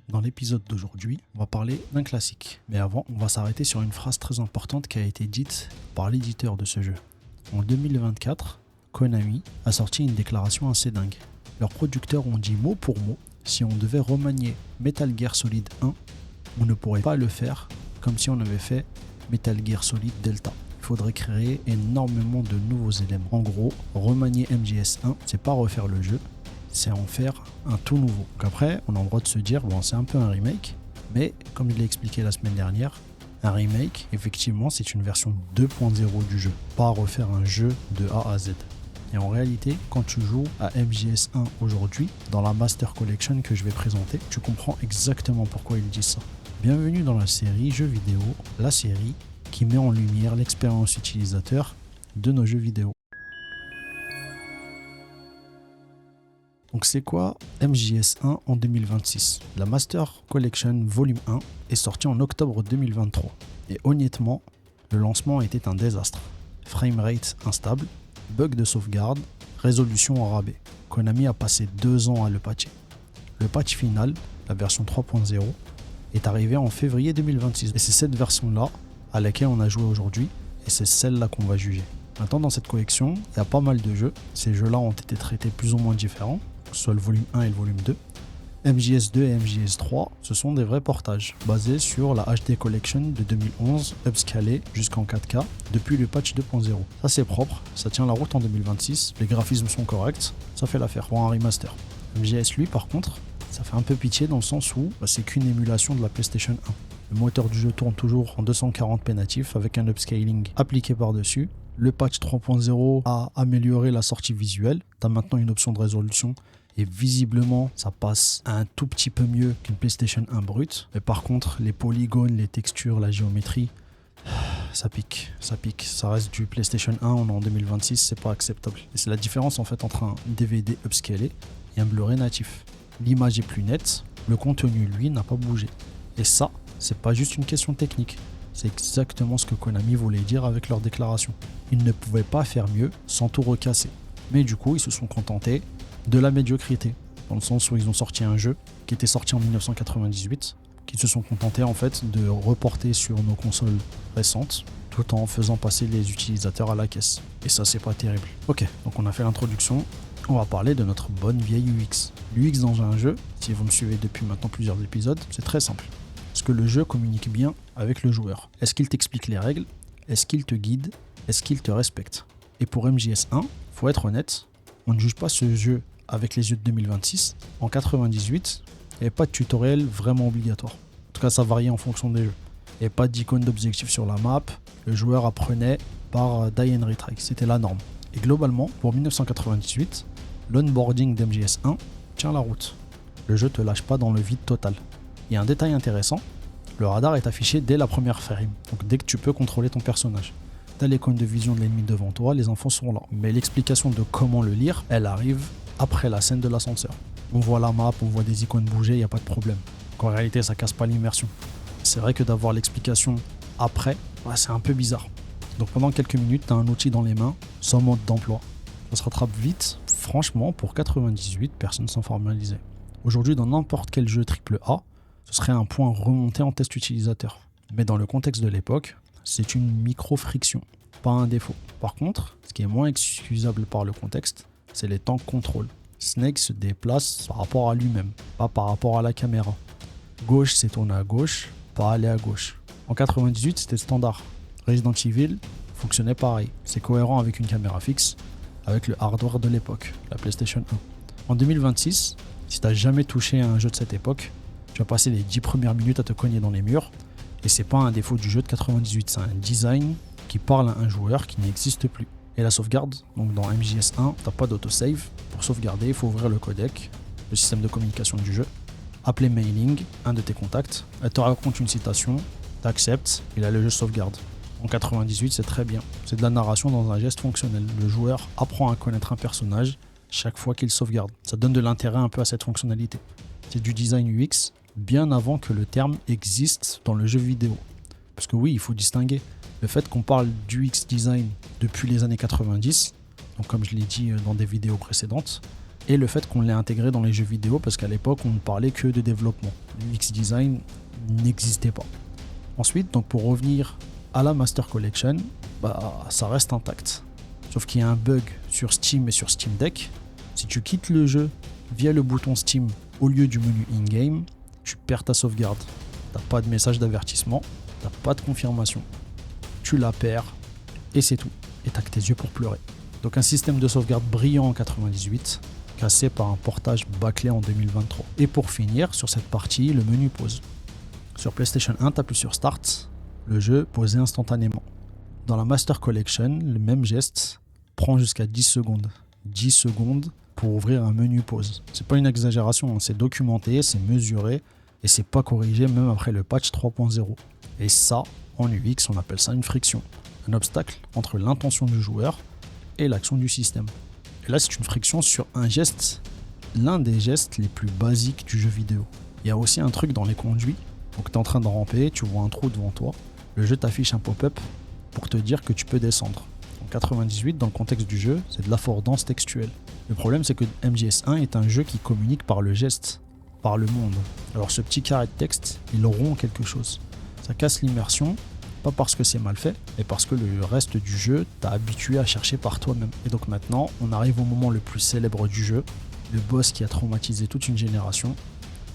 Dans l'épisode d'aujourd'hui, on va parler d'un classique. Mais avant, on va s'arrêter sur une phrase très importante qui a été dite par l'éditeur de ce jeu. En 2024, Konami a sorti une déclaration assez dingue. Leurs producteurs ont dit mot pour mot, si on devait remanier Metal Gear Solid 1, on ne pourrait pas le faire comme si on avait fait Metal Gear Solid Delta. Il faudrait créer énormément de nouveaux éléments. En gros, remanier MGS1, c'est pas refaire le jeu, c'est en faire un tout nouveau. Donc après, on a le droit de se dire, bon, c'est un peu un remake, mais comme il l'a expliqué la semaine dernière, un remake, effectivement, c'est une version 2.0 du jeu, pas refaire un jeu de A à Z. Et en réalité, quand tu joues à MGS1 aujourd'hui, dans la Master Collection que je vais présenter, tu comprends exactement pourquoi ils disent ça. Bienvenue dans la série Jeux vidéo, la série qui met en lumière l'expérience utilisateur de nos jeux vidéo. Donc c'est quoi MGS1 en 2026? La Master Collection Volume 1 est sortie en octobre 2023. Et honnêtement, le lancement était un désastre. Framerate instable, bug de sauvegarde, résolution en rabais. Konami a passé 2 ans à le patcher. Le patch final, la version 3.0, est arrivé en février 2026. Et c'est cette version-là à laquelle on a joué aujourd'hui, et c'est celle-là qu'on va juger. Maintenant, dans cette collection, il y a pas mal de jeux. Ces jeux-là ont été traités plus ou moins différents, que ce soit le volume 1 et le volume 2. MGS2 et MGS3, ce sont des vrais portages, basés sur la HD Collection de 2011, upscalée jusqu'en 4K, depuis le patch 2.0. Ça c'est propre, ça tient la route en 2026, les graphismes sont corrects, ça fait l'affaire pour un remaster. MGS lui par contre, ça fait un peu pitié dans le sens où c'est qu'une émulation de la PlayStation 1. Le moteur du jeu tourne toujours en 240p natif avec un upscaling appliqué par-dessus. Le patch 3.0 a amélioré la sortie visuelle. Tu as maintenant une option de résolution et visiblement ça passe un tout petit peu mieux qu'une PlayStation 1 brute. Mais par contre, les polygones, les textures, la géométrie, ça pique. Ça reste du PlayStation 1, on est en 2026, c'est pas acceptable. Et c'est la différence en fait entre un DVD upscalé et un Blu-ray natif. L'image est plus nette, le contenu lui n'a pas bougé. Et ça, c'est pas juste une question technique. C'est exactement ce que Konami voulait dire avec leur déclaration. Ils ne pouvaient pas faire mieux sans tout recasser. Mais du coup, ils se sont contentés de la médiocrité. Dans le sens où ils ont sorti un jeu qui était sorti en 1998, qu'ils se sont contentés en fait de reporter sur nos consoles récentes, tout en faisant passer les utilisateurs à la caisse. Et ça, c'est pas terrible. Ok, donc on a fait l'introduction. On va parler de notre bonne vieille UX. L'UX dans un jeu, si vous me suivez depuis maintenant plusieurs épisodes, c'est très simple. Est-ce que le jeu communique bien avec le joueur? Est-ce qu'il t'explique les règles? Est-ce qu'il te guide? Est-ce qu'il te respecte? Et pour MGS1, faut être honnête, on ne juge pas ce jeu avec les yeux de 2026. En 98, il n'y avait pas de tutoriel vraiment obligatoire. En tout cas, ça variait en fonction des jeux. Il n'y avait pas d'icône d'objectif sur la map. Le joueur apprenait par die and retry. C'était la norme. Et globalement, pour 1998, l'onboarding d'MGS1 tient la route. Le jeu te lâche pas dans le vide total. Il y a un détail intéressant, le radar est affiché dès la première frame, donc dès que tu peux contrôler ton personnage. Tu as l'icône de vision de l'ennemi devant toi, les infos sont là. Mais l'explication de comment le lire, elle arrive après la scène de l'ascenseur. On voit la map, on voit des icônes bouger, il n'y a pas de problème. Donc en réalité, ça casse pas l'immersion. C'est vrai que d'avoir l'explication après, c'est un peu bizarre. Donc pendant quelques minutes, tu as un outil dans les mains, sans mode d'emploi. Ça se rattrape vite. Franchement, pour 98, personne s'en formalisait. Aujourd'hui, dans n'importe quel jeu AAA, ce serait un point remonté en test utilisateur. Mais dans le contexte de l'époque, c'est une micro-friction, pas un défaut. Par contre, ce qui est moins excusable par le contexte, c'est les temps de contrôle. Snake se déplace par rapport à lui-même, pas par rapport à la caméra. Gauche, c'est tourner à gauche, pas aller à gauche. En 98, c'était standard. Resident Evil fonctionnait pareil. C'est cohérent avec une caméra fixe, avec le hardware de l'époque, la PlayStation 1. En 2026, si tu n'as jamais touché à un jeu de cette époque, tu vas passer les 10 premières minutes à te cogner dans les murs. Et c'est pas un défaut du jeu de 98, c'est un design qui parle à un joueur qui n'existe plus. Et la sauvegarde, donc dans MGS1, t'as pas d'autosave. Pour sauvegarder, il faut ouvrir le codec, le système de communication du jeu, appeler mailing, un de tes contacts, elle te raconte une citation, t'acceptes, et là le jeu sauvegarde. En 98, c'est très bien. C'est de la narration dans un geste fonctionnel. Le joueur apprend à connaître un personnage chaque fois qu'il sauvegarde. Ça donne de l'intérêt un peu à cette fonctionnalité. C'est du design UX bien avant que le terme existe dans le jeu vidéo. Parce que oui, il faut distinguer. Le fait qu'on parle d'UX design depuis les années 90, donc comme je l'ai dit dans des vidéos précédentes, et le fait qu'on l'ait intégré dans les jeux vidéo parce qu'à l'époque on ne parlait que de développement. L'UX design n'existait pas. Ensuite, donc pour revenir à la Master Collection, ça reste intact. Sauf qu'il y a un bug sur Steam et sur Steam Deck. Si tu quittes le jeu via le bouton Steam au lieu du menu in-game, tu perds ta sauvegarde. T'as pas de message d'avertissement, t'as pas de confirmation. Tu la perds et c'est tout. Et t'as que tes yeux pour pleurer. Donc un système de sauvegarde brillant en 98, cassé par un portage bâclé en 2023. Et pour finir, sur cette partie, le menu pause. Sur PlayStation 1, t'appuies sur Start, le jeu posait instantanément. Dans la Master Collection, le même geste prend jusqu'à 10 secondes. 10 secondes pour ouvrir un menu pause. C'est pas une exagération, c'est documenté, c'est mesuré et c'est pas corrigé même après le patch 3.0. Et ça, en UX, on appelle ça une friction. Un obstacle entre l'intention du joueur et l'action du système. Et là, c'est une friction sur un geste, l'un des gestes les plus basiques du jeu vidéo. Il y a aussi un truc dans les conduits. Donc tu es en train de ramper, tu vois un trou devant toi, le jeu t'affiche un pop-up pour te dire que tu peux descendre. En 98, dans le contexte du jeu, c'est de l'affordance textuelle. Le problème, c'est que MGS1 est un jeu qui communique par le geste, par le monde. Alors ce petit carré de texte, il rompt quelque chose. Ça casse l'immersion, pas parce que c'est mal fait, mais parce que le reste du jeu t'a habitué à chercher par toi-même. Et donc maintenant, on arrive au moment le plus célèbre du jeu, le boss qui a traumatisé toute une génération.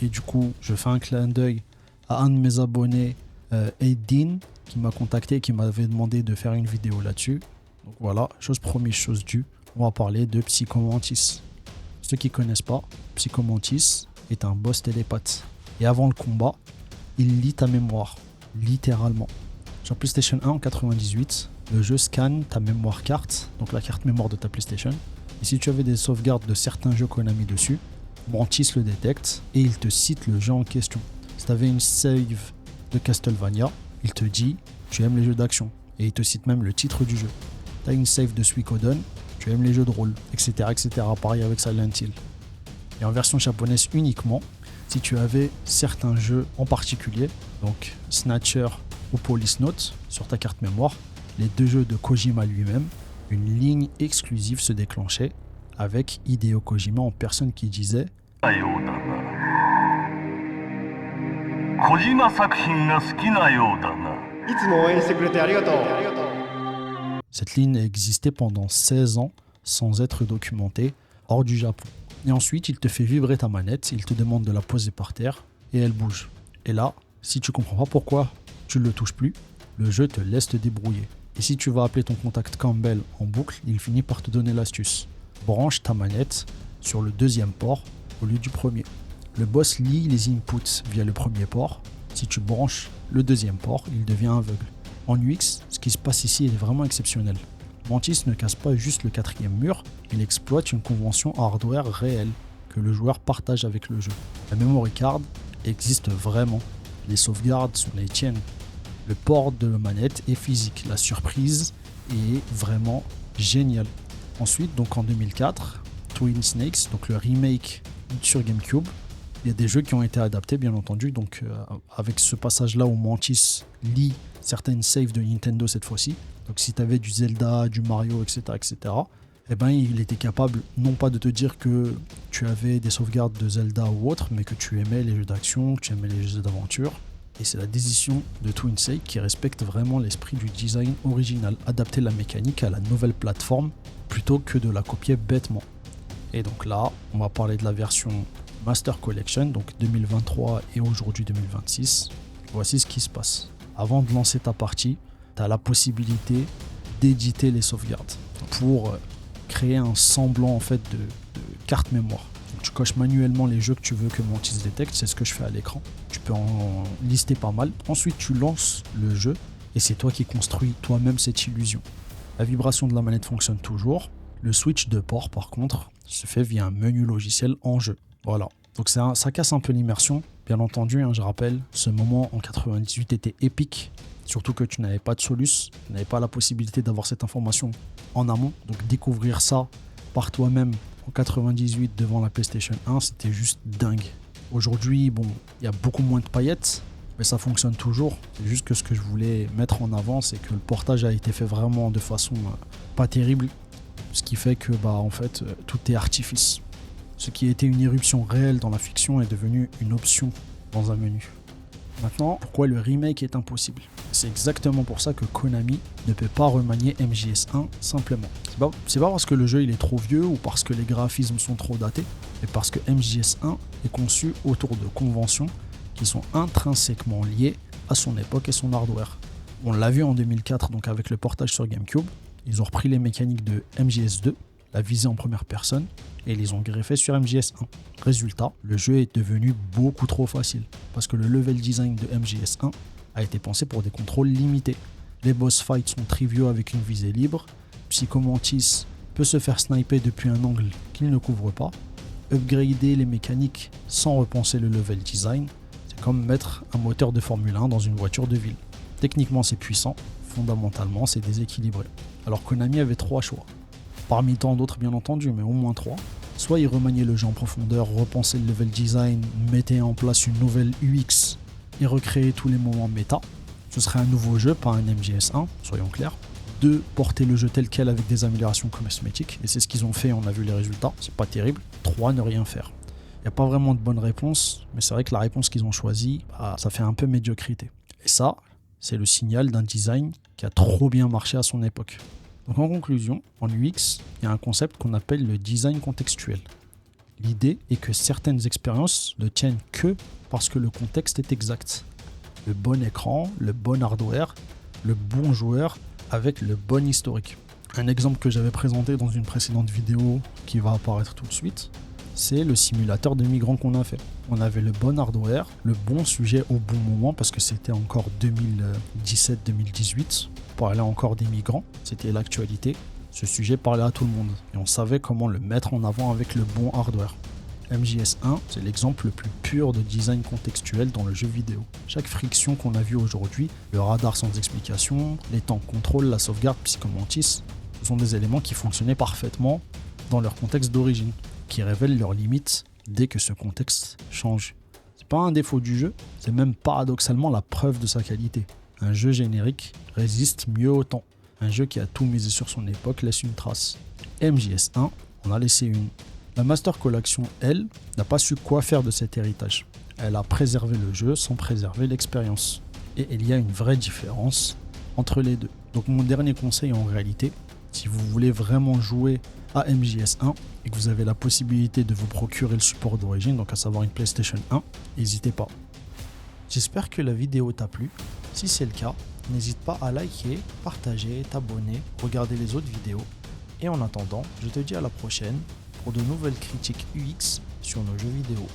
Et du coup, je fais un clin d'œil à un de mes abonnés, Aidin, qui m'a contacté et qui m'avait demandé de faire une vidéo là-dessus. Donc voilà, chose promise, chose due, on va parler de Psycho Mantis. Ceux qui ne connaissent pas, Psycho Mantis est un boss télépathe. Et avant le combat, il lit ta mémoire, littéralement. Sur PlayStation 1 en 98, le jeu scanne ta mémoire carte, donc la carte mémoire de ta PlayStation. Et si tu avais des sauvegardes de certains jeux Konami dessus, Mantis le détecte et il te cite le jeu en question. Si tu avais une save de Castlevania, il te dit tu aimes les jeux d'action et il te cite même le titre du jeu. Tu as une save de Suikoden, tu aimes les jeux de rôle, etc. etc. Pareil avec Silent Hill. Et en version japonaise uniquement, si tu avais certains jeux en particulier, donc Snatcher ou Police Note sur ta carte mémoire, les deux jeux de Kojima lui-même, une ligne exclusive se déclenchait avec Hideo Kojima en personne qui disait Cette ligne existait pendant 16 ans sans être documentée hors du Japon. Et ensuite, il te fait vibrer ta manette, il te demande de la poser par terre et elle bouge. Et là, si tu comprends pas pourquoi tu ne le touches plus, le jeu te laisse te débrouiller. Et si tu vas appeler ton contact Campbell en boucle, il finit par te donner l'astuce. Branche ta manette sur le deuxième port au lieu du premier. Le boss lit les inputs via le premier port. Si tu branches le deuxième port, il devient aveugle. En UX, ce qui se passe ici est vraiment exceptionnel. Mantis ne casse pas juste le quatrième mur, il exploite une convention hardware réelle que le joueur partage avec le jeu. La memory card existe vraiment. Les sauvegardes sont les tiennes. Le port de la manette est physique. La surprise est vraiment géniale. Ensuite, donc en 2004, Twin Snakes, donc le remake sur GameCube, il y a des jeux qui ont été adaptés, bien entendu. Donc avec ce passage-là où Mantis lit certaines saves de Nintendo cette fois-ci. Donc si tu avais du Zelda, du Mario, etc., eh ben, il était capable non pas de te dire que tu avais des sauvegardes de Zelda ou autre, mais que tu aimais les jeux d'action, que tu aimais les jeux d'aventure. Et c'est la décision de Twin Snakes qui respecte vraiment l'esprit du design original, adapter la mécanique à la nouvelle plateforme plutôt que de la copier bêtement. Et donc là, on va parler de la version Master Collection, donc 2023 et aujourd'hui 2026. Voici ce qui se passe. Avant de lancer ta partie, tu as la possibilité d'éditer les sauvegardes pour créer un semblant en fait de carte mémoire. Donc, tu coches manuellement les jeux que tu veux que Mantis détecte, c'est ce que je fais à l'écran. Tu peux en lister pas mal. Ensuite, tu lances le jeu et c'est toi qui construis toi-même cette illusion. La vibration de la manette fonctionne toujours. Le switch de port, par contre, se fait via un menu logiciel en jeu. Voilà. Donc ça casse un peu l'immersion. Bien entendu, je rappelle, ce moment en 98 était épique. Surtout que tu n'avais pas de solus, tu n'avais pas la possibilité d'avoir cette information en amont. Donc découvrir ça par toi-même en 98 devant la PlayStation 1, c'était juste dingue. Aujourd'hui, bon, il y a beaucoup moins de paillettes, mais ça fonctionne toujours. C'est juste que ce que je voulais mettre en avant, c'est que le portage a été fait vraiment de façon pas terrible, ce qui fait que en fait tout est artifice. Ce qui était une irruption réelle dans la fiction est devenu une option dans un menu. Maintenant, pourquoi le remake est impossible? C'est exactement pour ça que Konami ne peut pas remanier MGS1 simplement. C'est pas parce que le jeu il est trop vieux ou parce que les graphismes sont trop datés, mais parce que MGS1 est conçu autour de conventions qui sont intrinsèquement liées à son époque et son hardware. On l'a vu en 2004 donc avec le portage sur GameCube, ils ont repris les mécaniques de MGS2, la visée en première personne, et ils les ont greffés sur MGS1. Résultat, le jeu est devenu beaucoup trop facile, parce que le level design de MGS1 a été pensé pour des contrôles limités. Les boss fights sont triviaux avec une visée libre, Psycho Mantis peut se faire sniper depuis un angle qu'il ne couvre pas, upgrader les mécaniques sans repenser le level design, c'est comme mettre un moteur de Formule 1 dans une voiture de ville. Techniquement c'est puissant, fondamentalement c'est déséquilibré. Alors Konami avait 3 choix. Parmi tant d'autres bien entendu, mais au moins 3. Soit ils remaniaient le jeu en profondeur, repensaient le level design, mettaient en place une nouvelle UX et recréaient tous les moments méta. Ce serait un nouveau jeu, pas un MGS1, soyons clairs. 2. Porter le jeu tel quel avec des améliorations cosmétiques, et c'est ce qu'ils ont fait, on a vu les résultats, c'est pas terrible. 3. Ne rien faire. Il n'y a pas vraiment de bonne réponse, mais c'est vrai que la réponse qu'ils ont choisie, ça fait un peu médiocrité. Et ça, c'est le signal d'un design qui a trop bien marché à son époque. Donc en conclusion, en UX, il y a un concept qu'on appelle le design contextuel. L'idée est que certaines expériences ne tiennent que parce que le contexte est exact. Le bon écran, le bon hardware, le bon joueur avec le bon historique. Un exemple que j'avais présenté dans une précédente vidéo qui va apparaître tout de suite, c'est le simulateur de migrants qu'on a fait. On avait le bon hardware, le bon sujet au bon moment parce que c'était encore 2017-2018. On parlait encore des migrants, c'était l'actualité. Ce sujet parlait à tout le monde et on savait comment le mettre en avant avec le bon hardware. MGS1, c'est l'exemple le plus pur de design contextuel dans le jeu vidéo. Chaque friction qu'on a vue aujourd'hui, le radar sans explication, les temps de contrôle, la sauvegarde, Psycho Mantis, ce sont des éléments qui fonctionnaient parfaitement dans leur contexte d'origine, qui révèlent leurs limites dès que ce contexte change. C'est pas un défaut du jeu, c'est même paradoxalement la preuve de sa qualité. Un jeu générique résiste mieux au temps. Un jeu qui a tout misé sur son époque laisse une trace. MGS1 en a laissé une. La Master Collection, elle, n'a pas su quoi faire de cet héritage. Elle a préservé le jeu sans préserver l'expérience. Et il y a une vraie différence entre les deux. Donc mon dernier conseil en réalité, si vous voulez vraiment jouer à MGS1 et que vous avez la possibilité de vous procurer le support d'origine, donc à savoir une PlayStation 1, n'hésitez pas. J'espère que la vidéo t'a plu. Si c'est le cas, n'hésite pas à liker, partager, t'abonner, regarder les autres vidéos. Et en attendant, je te dis à la prochaine pour de nouvelles critiques UX sur nos jeux vidéo.